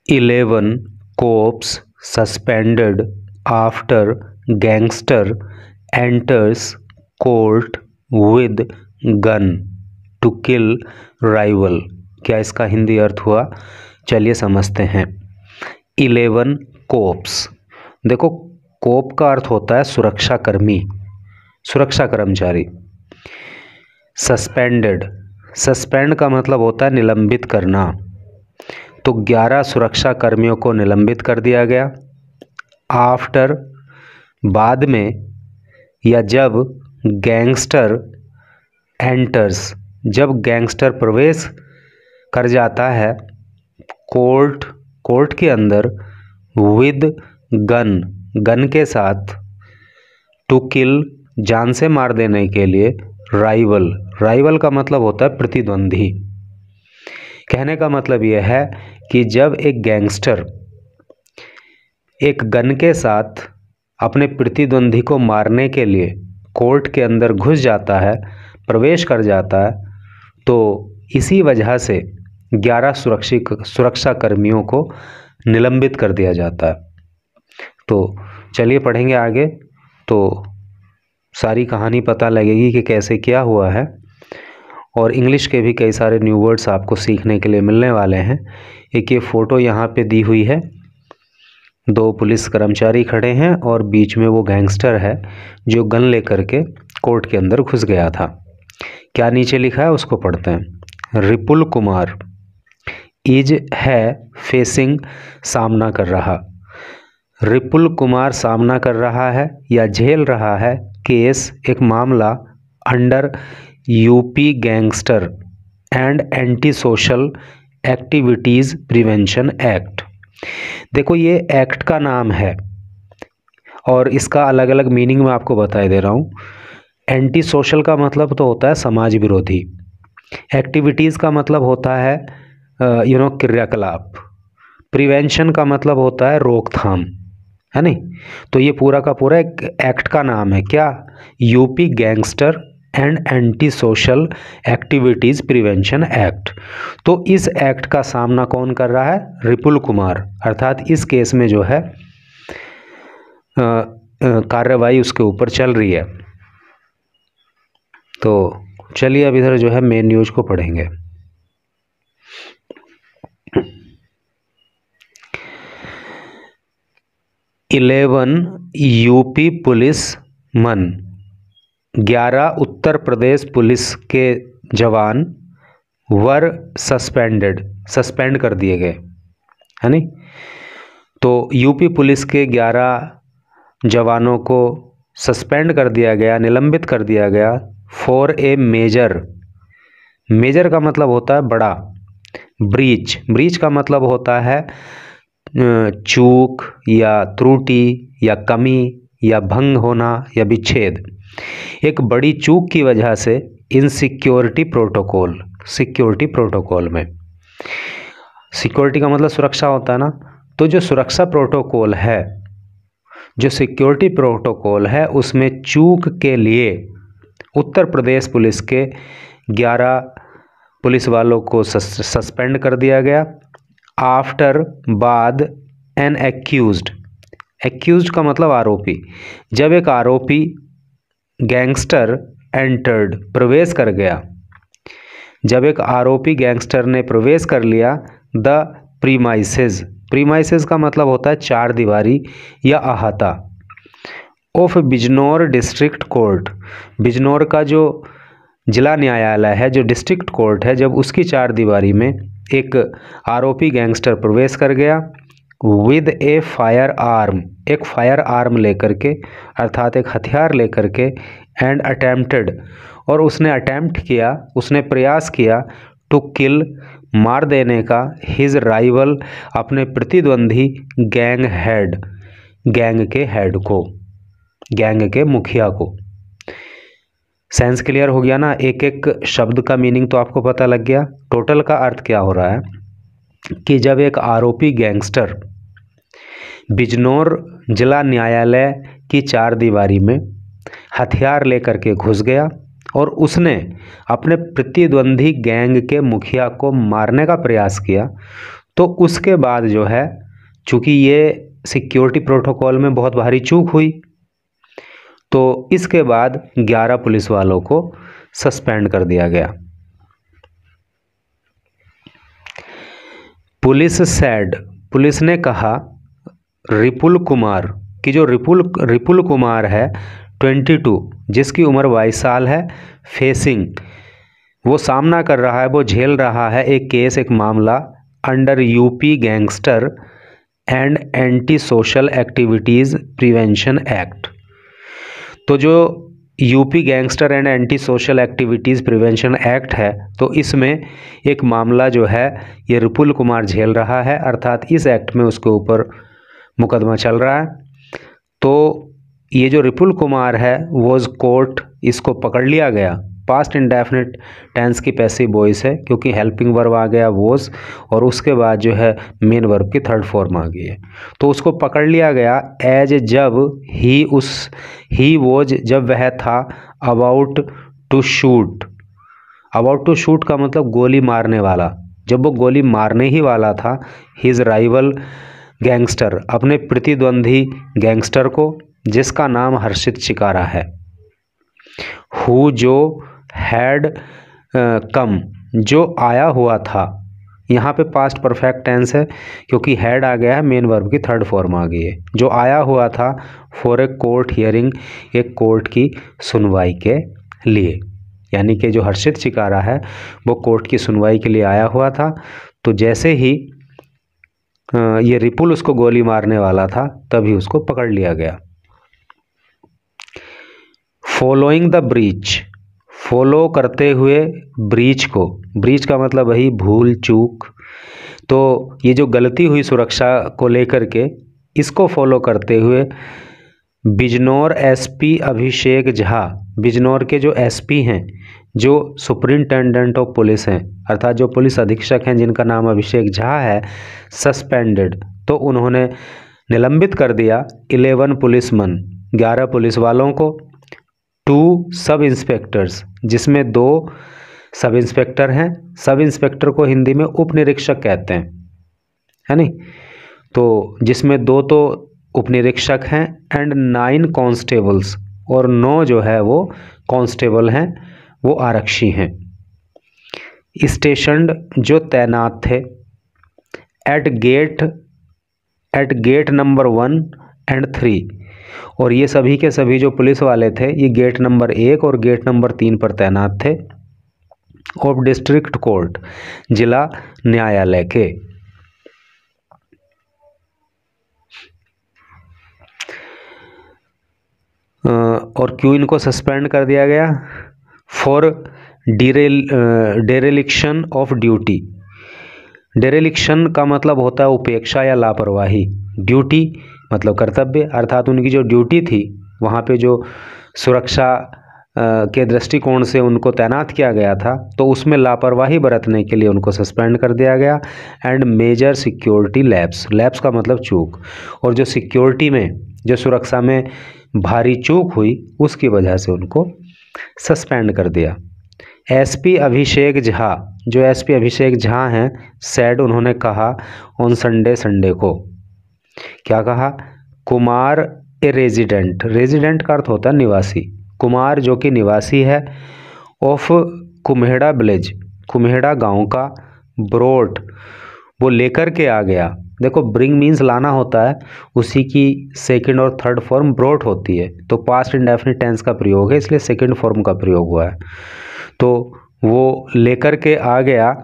11 cops suspended after gangster enters court with gun to kill rival। क्या इसका हिंदी अर्थ हुआ? चलिए समझते हैं। 11 कोप्स, देखो कोप का अर्थ होता है सुरक्षा कर्मी, सुरक्षा कर्मचारी। सस्पेंडेड, सस्पेंड का मतलब होता है निलंबित करना, तो 11 सुरक्षा कर्मियों को निलंबित कर दिया गया। आफ्टर, बाद में या जब, गैंगस्टर एंटर्स, जब गैंगस्टर प्रवेश कर जाता है कोर्ट, कोर्ट के अंदर, विद गन, गन के साथ, टू किल, जान से मार देने के लिए, राइवल, राइवल का मतलब होता है प्रतिद्वंदी। कहने का मतलब यह है कि जब एक गैंगस्टर एक गन के साथ अपने प्रतिद्वंदी को मारने के लिए कोर्ट के अंदर घुस जाता है, प्रवेश कर जाता है, तो इसी वजह से 11 सुरक्षा कर्मियों को निलंबित कर दिया जाता है। तो चलिए पढ़ेंगे आगे, तो सारी कहानी पता लगेगी कि कैसे क्या हुआ है, और इंग्लिश के भी कई सारे न्यू वर्ड्स आपको सीखने के लिए मिलने वाले हैं। एक ये फ़ोटो यहाँ पे दी हुई है, 2 पुलिस कर्मचारी खड़े हैं और बीच में वो गैंगस्टर है जो गन लेकर के कोर्ट के अंदर घुस गया था। क्या नीचे लिखा है उसको पढ़ते हैं। रिपुल कुमार इज है फेसिंग, सामना कर रहा, रिपुल कुमार सामना कर रहा है या झेल रहा है केस, एक मामला, under UP gangster and anti social activities prevention act. देखो ये एक्ट का नाम है और इसका अलग अलग मीनिंग मैं आपको बताए दे रहा हूँ। एंटी सोशल का मतलब तो होता है समाज विरोधी, एक्टिविटीज़ का मतलब होता है क्रियाकलाप, प्रिवेंशन का मतलब होता है रोकथाम, है नहीं। तो ये पूरा का पूरा एक एक्ट का नाम है, क्या? UP gangster and anti social activities prevention act. तो इस एक्ट का सामना कौन कर रहा है? रिपुल कुमार, अर्थात इस केस में जो है कार्रवाई उसके ऊपर चल रही है। तो चलिए अब इधर जो है मेन न्यूज को पढ़ेंगे। इलेवन यूपी पुलिस मन, 11 उत्तर प्रदेश पुलिस के जवान वर सस्पेंडेड, सस्पेंड कर दिए गए, है नहीं। तो यूपी पुलिस के 11 जवानों को सस्पेंड कर दिया गया, निलंबित कर दिया गया, फॉर ए मेजर, मेजर का मतलब होता है बड़ा, ब्रीच, ब्रीच का मतलब होता है चूक या त्रुटि या कमी या भंग होना या विच्छेद, एक बड़ी चूक की वजह से इन सिक्योरिटी प्रोटोकॉल, सिक्योरिटी प्रोटोकॉल में, सिक्योरिटी का मतलब सुरक्षा होता है ना, तो जो सुरक्षा प्रोटोकॉल है, जो सिक्योरिटी प्रोटोकॉल है, उसमें चूक के लिए उत्तर प्रदेश पुलिस के 11 पुलिस वालों को सस्पेंड कर दिया गया। आफ्टर, बाद, एन एक्यूज्ड, एक्यूज्ड का मतलब आरोपी, जब एक आरोपी गैंगस्टर एंटर्ड, प्रवेश कर गया, जब एक आरोपी गैंगस्टर ने प्रवेश कर लिया, द प्रीमाइसेस, प्रीमाइसेस का मतलब होता है चार दीवारी या अहाता, of Bijnor district court, Bijnor का जो जिला न्यायालय है, जो डिस्ट्रिक्ट कोर्ट है, जब उसकी चार दीवारी में एक आरोपी गैंगस्टर प्रवेश कर गया, विद ए फायर आर्म, एक फायर आर्म लेकर के, अर्थात एक हथियार लेकर के, एंड अटेम्प्टेड, और उसने अटेम्प्ट किया, उसने प्रयास किया, टू किल, मार देने का, हिज राइवल, अपने प्रतिद्वंदी, गैंग हेड, गैंग के हेड को, गैंग के मुखिया को। सेंस क्लियर हो गया ना, एक एक शब्द का मीनिंग तो आपको पता लग गया। टोटल का अर्थ क्या हो रहा है कि जब एक आरोपी गैंगस्टर बिजनौर जिला न्यायालय की चार दीवारी में हथियार लेकर के घुस गया और उसने अपने प्रतिद्वंदी गैंग के मुखिया को मारने का प्रयास किया, तो उसके बाद जो है, चूँकि ये सिक्योरिटी प्रोटोकॉल में बहुत भारी चूक हुई, तो इसके बाद 11 पुलिस वालों को सस्पेंड कर दिया गया। पुलिस ने कहा रिपुल कुमार कि जो रिपुल कुमार है 22, जिसकी उम्र 22 साल है, वो सामना कर रहा है, वो झेल रहा है एक केस, एक मामला under UP gangster and anti social activities prevention act. तो जो UP gangster and anti social activities prevention act है, तो इसमें एक मामला जो है ये रिपुल कुमार झेल रहा है, अर्थात इस एक्ट में उसके ऊपर मुकदमा चल रहा है। तो ये जो रिपुल कुमार है वॉज कोर्ट, इसको पकड़ लिया गया। पास्ट इंडेफिनिट टेंस की पैसिव वॉइस है, क्योंकि हेल्पिंग वर्ब आ गया वॉज, और उसके बाद जो है मेन वर्ब की थर्ड फॉर्म आ गई है। तो उसको पकड़ लिया गया एज जब ही वॉज, जब वह था about to shoot. About to shoot का मतलब गोली मारने वाला, जब वो गोली मारने ही वाला था हिज राइवल गैंगस्टर, अपने प्रतिद्वंदी गैंगस्टर को, जिसका नाम हर्षित चिकारा है। हु, जो, हैड कम, जो आया हुआ था। यहाँ पे पास्ट परफेक्ट टेंस है, क्योंकि हैड आ गया है, मेन वर्ब की थर्ड फॉर्म आ गई है। जो आया हुआ था फॉर ए कोर्ट हियरिंग, एक कोर्ट की सुनवाई के लिए, यानी कि जो हर्षित चिकारा है वो कोर्ट की सुनवाई के लिए आया हुआ था। तो जैसे ही ये रिपुल उसको गोली मारने वाला था, तभी उसको पकड़ लिया गया। फॉलोइंग द ब्रीच, फॉलो करते हुए ब्रीच को, ब्रीच का मतलब वही भूल चूक। तो ये जो गलती हुई सुरक्षा को लेकर के, इसको फॉलो करते हुए बिजनौर एसपी अभिषेक झा, बिजनौर के जो एसपी हैं, जो सुपरिंटेंडेंट ऑफ पुलिस हैं, अर्थात जो पुलिस अधीक्षक हैं जिनका नाम अभिषेक झा है, सस्पेंडेड, तो उन्होंने निलंबित कर दिया 11 पुलिसमैन, 11 पुलिस वालों को, 2 सब इंस्पेक्टर्स, जिसमें 2 सब इंस्पेक्टर हैं। सब इंस्पेक्टर को हिंदी में उप निरीक्षक कहते हैं, है नहीं? तो जिसमें 2 तो उप निरीक्षक हैं, एंड 9 कॉन्स्टेबल्स, और 9 जो है वो कांस्टेबल हैं, वो आरक्षी हैं। स्टेशन्ड, जो तैनात थे, एट गेट नंबर 1 एंड 3, और ये सभी के सभी जो पुलिस वाले थे, ये गेट नंबर 1 और गेट नंबर 3 पर तैनात थे। ऑफ डिस्ट्रिक्ट कोर्ट, जिला न्यायालय के। और क्यों इनको सस्पेंड कर दिया गया? For dereliction of duty. Dereliction का मतलब होता है उपेक्षा या लापरवाही, ड्यूटी मतलब कर्तव्य, अर्थात उनकी जो ड्यूटी थी वहाँ पे जो सुरक्षा के दृष्टिकोण से उनको तैनात किया गया था, तो उसमें लापरवाही बरतने के लिए उनको सस्पेंड कर दिया गया। एंड मेजर सिक्योरिटी लैप्स का मतलब चूक, और जो सिक्योरिटी में, जो सुरक्षा में भारी चूक हुई, उसकी वजह से उनको सस्पेंड कर दिया। एसपी अभिषेक झा, जो एसपी अभिषेक झा हैं, सैड, उन्होंने कहा ऑन संडे को, क्या कहा? कुमार ए रेजिडेंट का अर्थ होता है निवासी, कुमार जो कि निवासी है, ऑफ कुम्हेड़ा विलेज, कुम्हेड़ा गांव का, ब्रोट, वो लेकर के आ गया। देखो ब्रिंग मीन्स लाना होता है, उसी की सेकंड और थर्ड फॉर्म ब्रोट होती है, तो पास्ट इंडेफिनिट टेंस का प्रयोग है, इसलिए सेकंड फॉर्म का प्रयोग हुआ है। तो वो लेकर के आ गया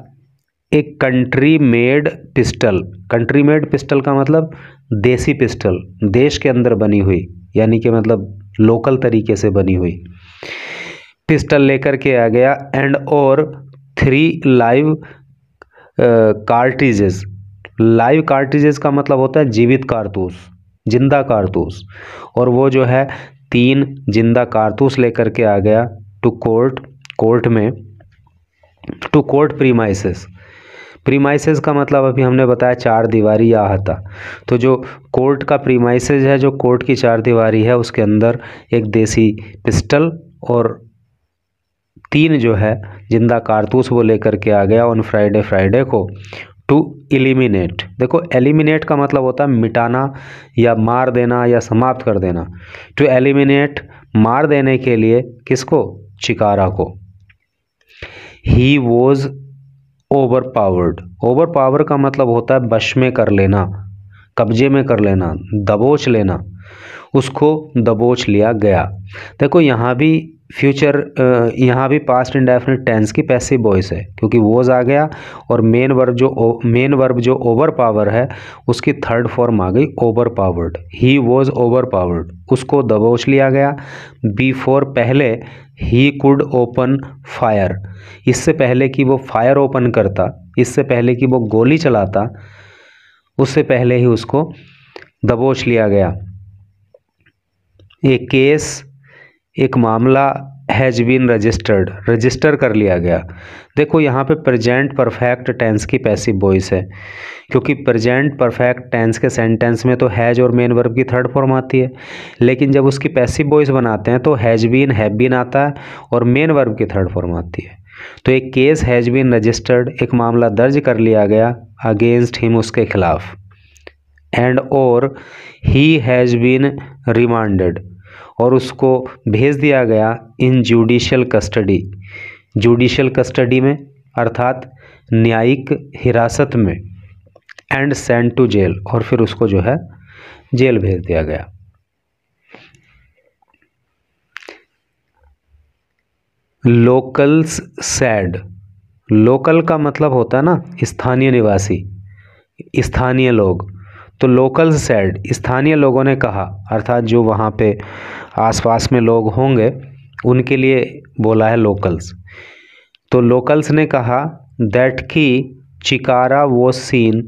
एक कंट्री मेड पिस्टल का मतलब देसी पिस्टल, देश के अंदर बनी हुई, यानी कि मतलब लोकल तरीके से बनी हुई पिस्टल लेकर के आ गया। एंड और 3 लाइव कार्ट्रिजेस, लाइव कार्ट्रिजेस का मतलब होता है जीवित कारतूस, जिंदा कारतूस, और वो जो है 3 जिंदा कारतूस लेकर के आ गया टू कोर्ट में, टू कोर्ट प्रीमाइसेस का मतलब अभी हमने बताया 4 दीवारी या अहाता। तो जो कोर्ट का प्रीमाइसेस है, जो कोर्ट की 4 दीवारी है, उसके अंदर एक देसी पिस्टल और 3 जो है जिंदा कारतूस वो लेकर के आ गया ऑन फ्राइडे को टू एलिमिनेट। देखो एलिमिनेट का मतलब होता है मिटाना या मार देना या समाप्त कर देना। टू एलिमिनेट मार देने के लिए किसको? चिकारा को। He was over powered. Over power का मतलब होता है वश में कर लेना, कब्जे में कर लेना, दबोच लेना। उसको दबोच लिया गया। देखो यहाँ भी फ्यूचर, यहाँ भी पास्ट इंडेफिनिट टेंस की पैसिव वॉइस है, क्योंकि वॉज आ गया और मेन वर्ब जो ओवर पावर है उसकी थर्ड फॉर्म आ गई over powered. He was over powered, उसको दबोच लिया गया। बिफोर पहले, ही कुड ओपन फायर, इससे पहले कि वो फायर ओपन करता, इससे पहले कि वो गोली चलाता, उससे पहले ही उसको दबोच लिया गया। एक केस, एक मामला हैज बीन रजिस्टर्ड, रजिस्टर कर लिया गया। देखो यहाँ पे प्रेजेंट परफेक्ट टेंस की पैसिव वॉइस है, क्योंकि प्रेजेंट परफेक्ट टेंस के सेंटेंस में तो हैज और मेन वर्ब की थर्ड फॉर्म आती है, लेकिन जब उसकी पैसिव वॉइस बनाते हैं तो हैज बीन, हैव बीन आता है और मेन वर्ब की थर्ड फॉर्म आती है। तो एक केस हैज बीन रजिस्टर्ड, एक मामला दर्ज कर लिया गया अगेंस्ट हिम, उसके खिलाफ। एंड और ही हैज बीन रिमांडेड, और उसको भेज दिया गया इन जुडिशियल कस्टडी, जुडिशियल कस्टडी में अर्थात न्यायिक हिरासत में। एंड सेंट टू जेल, और फिर उसको जो है जेल भेज दिया गया। लोकल्स सैड, लोकल का मतलब होता है ना स्थानीय निवासी, स्थानीय लोग। तो लोकल्स सैड, स्थानीय लोगों ने कहा, अर्थात जो वहाँ पे आसपास में लोग होंगे उनके लिए बोला है लोकल्स। तो लोकल्स ने कहा दैट कि चिकारा वॉज सीन,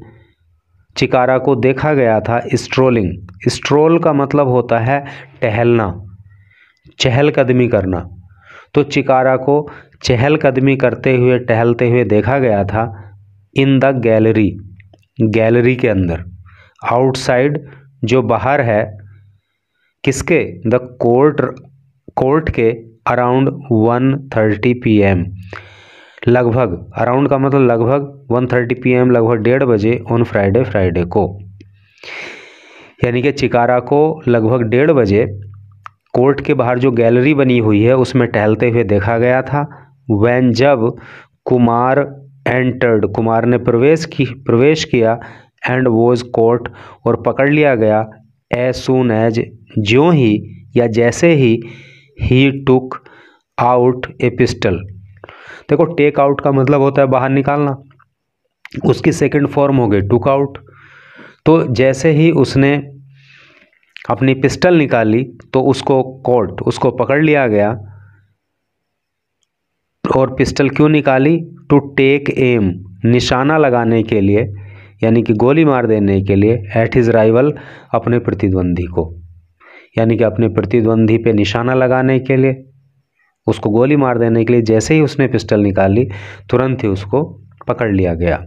चिकारा को देखा गया था स्ट्रोलिंग। स्ट्रोल का मतलब होता है टहलना, चहलकदमी करना। तो चिकारा को चहलकदमी करते हुए, टहलते हुए देखा गया था इन द गैलरी, गैलरी के अंदर। आउटसाइड जो बाहर है, किसके? द कोर्ट, कोर्ट के अराउंड 1:30 PM, लगभग, अराउंड का मतलब लगभग, 1:30 PM लगभग 1:30 बजे ऑन फ्राइडे, फ्राइडे को। यानी कि चिकारा को लगभग 1:30 बजे कोर्ट के बाहर जो गैलरी बनी हुई है उसमें टहलते हुए देखा गया था। वैन, जब कुमार एंटर्ड, कुमार ने प्रवेश किया। एंड वॉज कोर्ट, और पकड़ लिया गया। एज सून एज, ज्यों ही या जैसे ही टुक आउट ए पिस्टल। देखो टेक आउट का मतलब होता है बाहर निकालना, उसकी सेकंड फॉर्म हो गई टुक आउट। तो जैसे ही उसने अपनी पिस्टल निकाली तो उसको कोर्ट, उसको पकड़ लिया गया। और पिस्टल क्यों निकाली? टू टेक एम, निशाना लगाने के लिए, यानी कि गोली मार देने के लिए। एट हिज राइवल, अपने प्रतिद्वंदी को, यानी कि अपने प्रतिद्वंदी पे निशाना लगाने के लिए, उसको गोली मार देने के लिए जैसे ही उसने पिस्टल निकाली तुरंत ही उसको पकड़ लिया गया।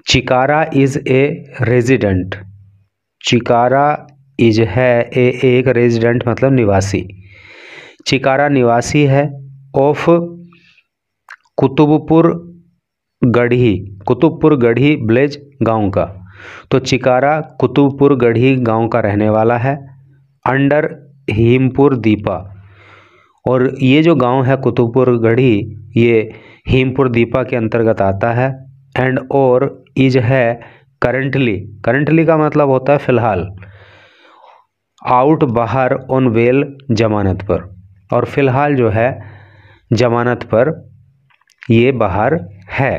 Chikara is a resident, Chikara is है एक रेजिडेंट मतलब निवासी। चिकारा निवासी है ऑफ कुतुबपुर गढ़ी, कुतुबपुर गढ़ी विलेज, गांव का। तो चिकारा कुतुबपुर गढ़ी गांव का रहने वाला है। अंडर हीमपुर दीपा, और ये जो गांव है कुतुबपुर गढ़ी, ये हीमपुर दीपा के अंतर्गत आता है। एंड और इज है करंटली, करंटली का मतलब होता है फिलहाल। आउट बाहर, ऑन बेल जमानत पर, और फिलहाल जो है जमानत पर ये बाहर है।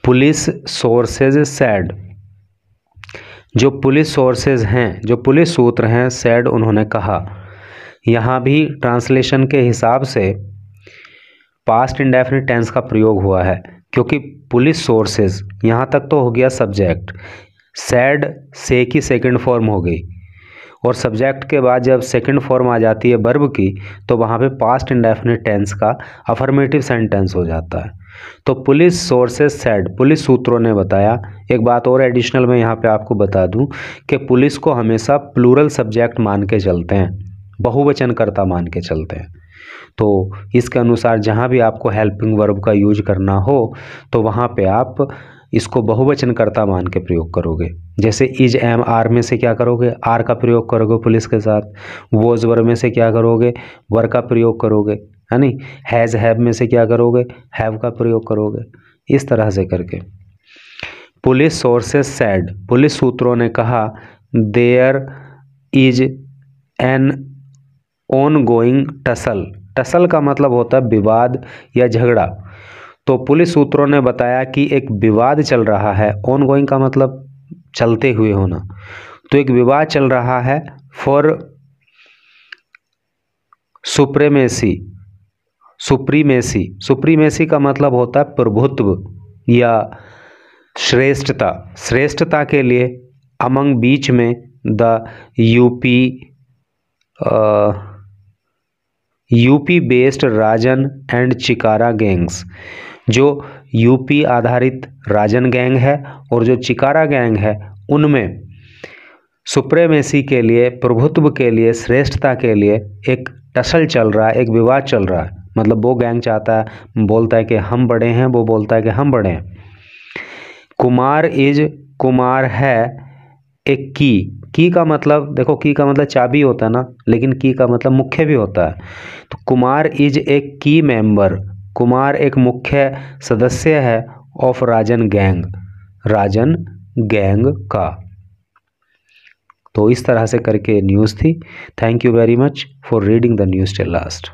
पुलिस सोर्सेज सैड, जो पुलिस सोर्सेज हैं, जो पुलिस सूत्र हैं, सैड उन्होंने कहा। यहाँ भी ट्रांसलेशन के हिसाब से पास्ट इंडेफिनिट टेंस का प्रयोग हुआ है, क्योंकि पुलिस सोर्सेज यहाँ तक तो हो गया सब्जेक्ट, सैड से की सेकंड फॉर्म हो गई, और सब्जेक्ट के बाद जब सेकंड फॉर्म आ जाती है वर्ब की तो वहाँ पे पास्ट इंडेफिनिट टेंस का अफर्मेटिव सेंटेंस हो जाता है। तो पुलिस सोर्सेज सैड, पुलिस सूत्रों ने बताया। एक बात और एडिशनल मैं यहाँ पे आपको बता दूँ कि पुलिस को हमेशा प्लूरल सब्जेक्ट मान के चलते हैं, बहुवचन कर्ता मान के चलते हैं। तो इसके अनुसार जहाँ भी आपको हेल्पिंग वर्ब का यूज करना हो तो वहाँ पे आप इसको बहुवचन कर्ता मान के प्रयोग करोगे। जैसे इज एम आर में से क्या करोगे, आर का प्रयोग करोगे पुलिस के साथ। वॉज वर में से क्या करोगे, वर का प्रयोग करोगे, है नहीं। हैज़ हैव में से क्या करोगे, हैव का प्रयोग करोगे। इस तरह से करके पुलिस सोर्सेस सेड, पुलिस सूत्रों ने कहा, there is an ongoing tussle, tussle का मतलब होता है विवाद या झगड़ा। तो पुलिस सूत्रों ने बताया कि एक विवाद चल रहा है। ऑन गोइंग का मतलब चलते हुए होना। तो एक विवाद चल रहा है फॉर सुप्रीमेसी, सुप्रीमेसी, सुप्रीमेसी का मतलब होता है प्रभुत्व या श्रेष्ठता, श्रेष्ठता के लिए। अमंग बीच में the UP based Rajan and चिकारा gangs, जो यूपी आधारित राजन गैंग है और जो चिकारा गैंग है उनमें सुप्रीमेसी के लिए, प्रभुत्व के लिए, श्रेष्ठता के लिए एक टसल चल रहा है, एक विवाद चल रहा है। मतलब वो गैंग चाहता है, बोलता है कि हम बड़े हैं, वो बोलता है कि हम बड़े हैं। कुमार इज, कुमार है एक की का मतलब देखो, की का मतलब चाबी होता है ना, लेकिन की का मतलब मुख्य भी होता है। तो कुमार इज एक की मेंबर, कुमार एक मुख्य सदस्य है of Rajan gang, Rajan gang का। तो इस तरह से करके न्यूज़ थी। Thank you very much for reading the news till last.